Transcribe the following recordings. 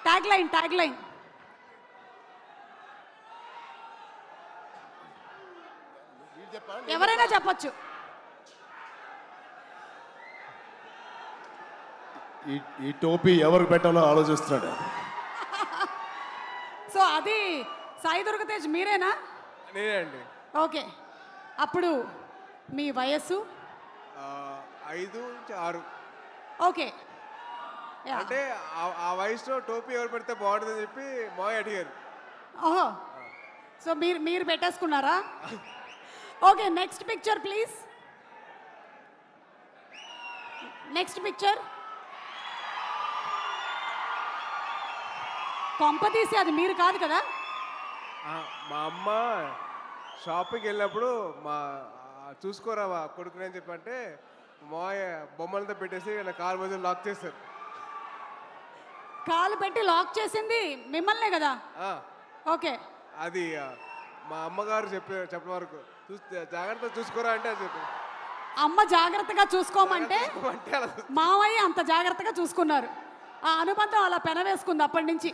Tag line ఎవరైనా చెప్పొచ్చు. ఈ టోపీ ఎవరికి పెట్టాలో ఆలోచిస్తున్నాడు. సో అది సాయి దుర్గతేజ్ మీరేనా? నేనే అండి. ఓకే, అప్పుడు మీ వయస్సు 5-6. ఓకే. యా. అంటే ఆ వయసులో టోపీ ఎవరు పెడితే బాగుంటుందని చెప్పి మాయ అడిగారు. ఓహో, సో మీరు పెట్టేసుకున్నారా? Okay, next picture please. Next picture. కొంపతీసి అది మీరు కాదు కదా? మా అమ్మ షాపింగ్కి వెళ్ళినప్పుడు చూసుకోరా కొడుకుని అని చెప్పంటే మాయ బొమ్మలతో పెట్టేసి నా కాలు మధ్యలో లాక్ చేస్తారు. కాలు పెట్టి లాక్ చేసింది మిమ్మల్నే కదా? ఓకే. అది మా అమ్మగారు చెప్పిన వరకు జాగ్రత్తగా చూసుకోరా అంటే అది చెప్పి అమ్మ జాగ్రత్తగా చూసుకోమంటే మావయ్య అంత జాగ్రత్తగా చూసుకున్నారు. ఆ అనుబంధం అలా పెనవేసుకుంది అప్పటి నుంచి.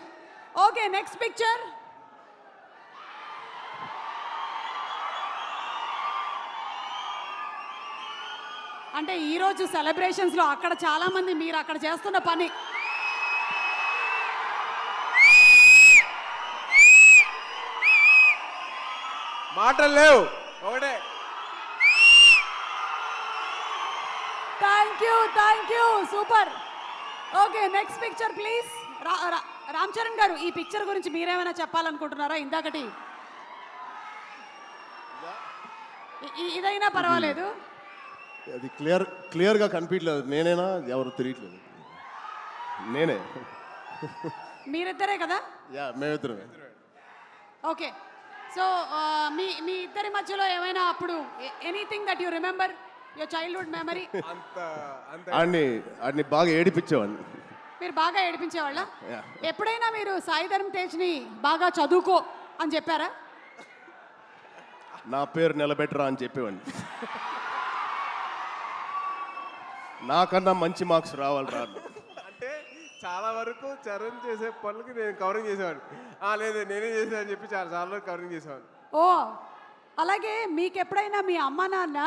Okay, next picture. అంటే ఈరోజు సెలబ్రేషన్స్లో అక్కడ చాలామంది మీరు అక్కడ చేస్తున్న పని మాటలు లేవు ఒకటే. Thank you super. Okay, next picture please. Ram Charan గారు, ఈ పిక్చర్ గురించి మీరేమైనా చెప్పాలనుకుంటున్నారా? ఇందాకటి ఇదైనా పర్వాలేదు. అది క్లియర్గా కనిపించలేదు. నేనేనా ఎవరు తెలియట్లేదు. నేనే. మీరిద్దరే కదా? యా, మేమిద్దరమే. ఓకే, సో మీ ఇద్దరి మధ్యలో ఏమైనా అప్పుడు anything that you remember your childhood memory? ఆడిని బాగా ఏడిపించేవాడిని. మీరు బాగా ఏడిపించేవాళ్ళ? Yeah. ఎప్పుడైనా మీరు సాయి ధరమ్ తేజ్ని బాగా చదువుకో అని చెప్పారా? నా పేరు నిలబెట్టరా అని చెప్పేవాడిని. నాకన్నా మంచి మార్క్స్ రావాలి రా. అంటే చాలా వరకు చరణ్ చేసే పనులకి నేను కవరింగ్ చేసేవాడిని. లేదు నేనే చేసా అని చెప్పి చాలా వరకు కవరింగ్ చేసేవాడిని. ఓ, అలాగే మీకు ఎప్పుడైనా మీ అమ్మ నాన్న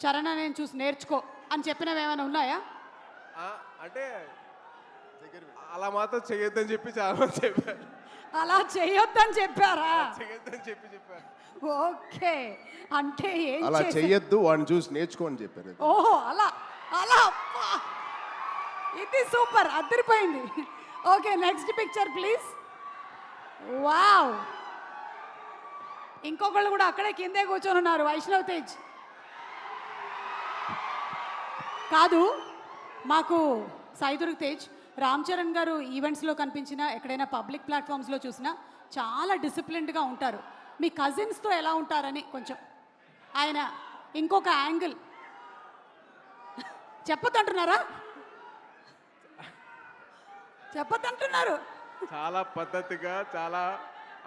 చరణ్ నేను చూసి నేర్చుకో అని చెప్పినవి ఏమైనా ఉన్నాయా? అంటే అలా మాత్రం చేయొద్దని చెప్పి చాలా మంది చెప్పారు. అలా చేయొద్దని చెప్పారా? చేయొద్దని చెప్పారు. ఓకే, అంటే అలా చెయ్యొద్దు, వాడిని చూసి నేర్చుకో అని చెప్పారు. ఓహో, అలా అబ్బా. ఇది సూపర్, అదిరిపోయింది. Okay, next picture please. Wow, ఇంకొకళ్ళు కూడా అక్కడే కిందే కూర్చొని ఉన్నారు. వైష్ణవ్ తేజ్ కాదు, మాకు సాయి దుర్గ తేజ్, రామ్ చరణ్ గారు ఈవెంట్స్లో కనిపించినా ఎక్కడైనా పబ్లిక్ ప్లాట్ఫామ్స్లో చూసినా చాలా డిసిప్లిన్డ్గా ఉంటారు. మీ కజిన్స్తో ఎలా ఉంటారని కొంచెం ఆయన ఇంకొక యాంగిల్ చెప్పొద్దంటున్నారా? చెప్పొద్దంటున్నారు. చాలా పద్ధతిగా చాలా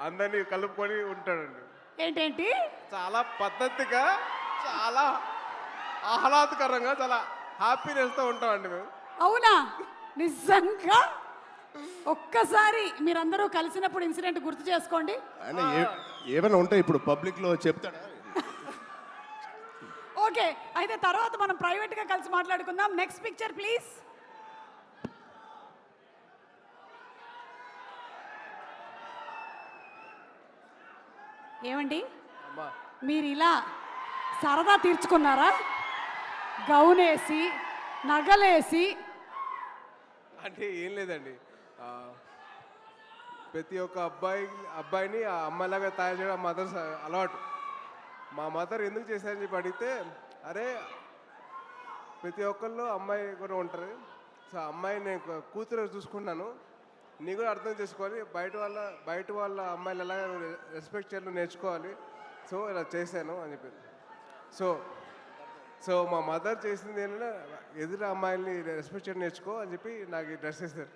అందరినీ కలుపుకొని ఉంటాడండి. ఏంటేంటి? చాలా పద్ధతిగా, చాలా ఆహ్లాదకరంగా, చాలా హ్యాపీనెస్తో ఉంటామండి మేము. అవునా? నిజంగా ఒక్కసారి మీరందరూ కలిసినప్పుడు ఇన్సిడెంట్ గుర్తు చేసుకోండి. ఏమైనా ఉంటే ఇప్పుడు పబ్లిక్లో చెప్తాడా? ఓకే, అయితే తర్వాత మనం ప్రైవేట్గా కలిసి మాట్లాడుకుందాం. Next picture please. ఏమండి, మీరు ఇలా సరదా తీర్చుకున్నారా? గౌనేసి నగలేసి? అంటే ఏం లేదండి, ప్రతి ఒక్క అబ్బాయిని ఆ అమ్మాయిలాగా తయారు చేయడం మదర్ అలవాటు. మా మదర్ ఎందుకు చేశారని చెప్పి అడిగితే, అరే ప్రతి ఒక్కళ్ళు అమ్మాయి కూడా ఉంటారు, సో అమ్మాయి నేను కూతురు చూసుకున్నాను, నీ కూడా అర్థం చేసుకోవాలి, బయట వాళ్ళ అమ్మాయిలు ఎలాగ రెస్పెక్ట్ చేయాలో నేర్చుకోవాలి, సో ఇలా చేశాను అని చెప్పింది. సో మా మదర్ చేసింది ఏంటంటే, ఎదురు అమ్మాయిల్ని రెస్పెక్ట్ చేయడం నేర్చుకో అని చెప్పి నాకు డ్రెస్ చేస్తారు.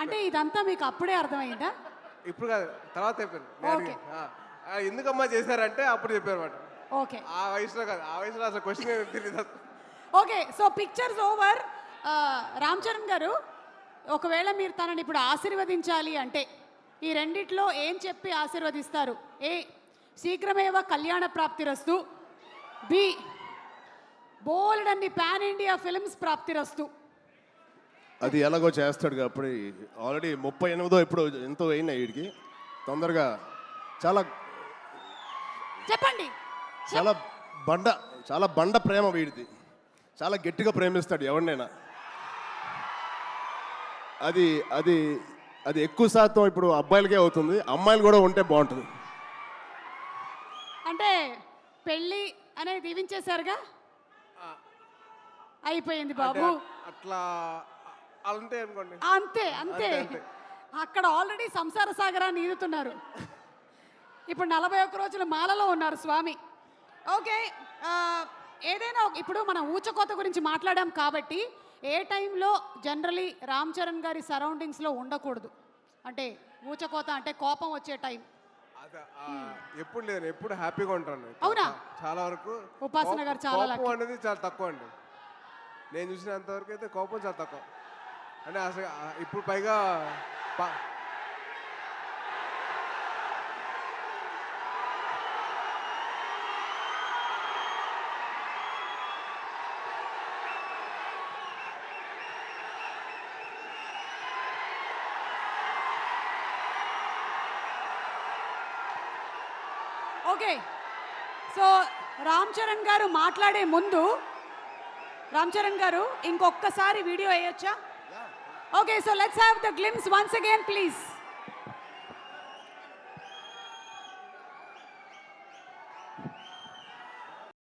అంటే ఇదంతా మీకు అప్పుడే అర్థమైందా? ఇప్పుడు కాదు, తర్వాత చెప్పారు. ఎందుకమ్మా చేశారంటే అప్పుడు చెప్పారు అన్నమాట. ఓకే, ఆ వయసులో కాదు, ఆ వయసులో అసలు క్వశ్చన్ తెలియదు. Okay, so pictures over. Ram Charan గారు, ఒకవేళ మీరు తనని ఇప్పుడు ఆశీర్వదించాలి అంటే ఈ రెండిట్లో ఏం చెప్పి ఆశీర్వదిస్తారు? ఏ, శీఘ్రమేవ కళ్యాణ ప్రాప్తిరస్తు. బి, బోల్డ్ అన్ని పాన్ ఇండియా ఫిల్మ్స్ ప్రాప్తిరస్తు. అది ఎలాగో చేస్తాడు కాబట్టి ఆల్రెడీ 38 ఇప్పుడు ఎంతో అయినా వీడికి తొందరగా చాలా చెప్పండి. చాలా బండ ప్రేమ వీడిది. చాలా గట్టిగా ప్రేమిస్తాడు ఎవరినైనా. అది అది అది ఎక్కువ శాతం ఇప్పుడు అబ్బాయిలకే అవుతుంది, అమ్మాయిలు కూడా ఉంటే బాగుంటుంది. అంటే పెళ్ళి అనేది దీవించేశారుగా, అయిపోయింది బాబు. అట్లా అంతే అనుకోండి. అంతే అంతే. అక్కడ ఆల్రెడీ సంసార సాగరాన్ని ఈదుతున్నారు. ఇప్పుడు 41 రోజుల మాలలో ఉన్నారు స్వామి. ఓకే, ఏదైనా ఇప్పుడు మనం ఊచకోత గురించి మాట్లాడాం కాబట్టి ఏ టైంలో జనరలీ రామ్ చరణ్ గారి సరౌండింగ్స్లో ఉండకూడదు? అంటే ఊచకోత అంటే కోపం వచ్చే టైం. ఎప్పుడు లేదు, ఎప్పుడు హ్యాపీగా ఉంటాను. అవునా? చాలా వరకు ఉపాసన గారు చాలా కోపం అనేది చాలా తక్కువ అండి. నేను చూసినంత వరకు అయితే కోపం చాలా తక్కువ. అంటే అసలు ఇప్పుడు పైగా ఓకే, సో రామ్ చరణ్ గారు మాట్లాడే ముందు రామ్ చరణ్ గారు ఇంకొకసారి వీడియో వేయొచ్చా? Okay, so let's have the glimpse once again please.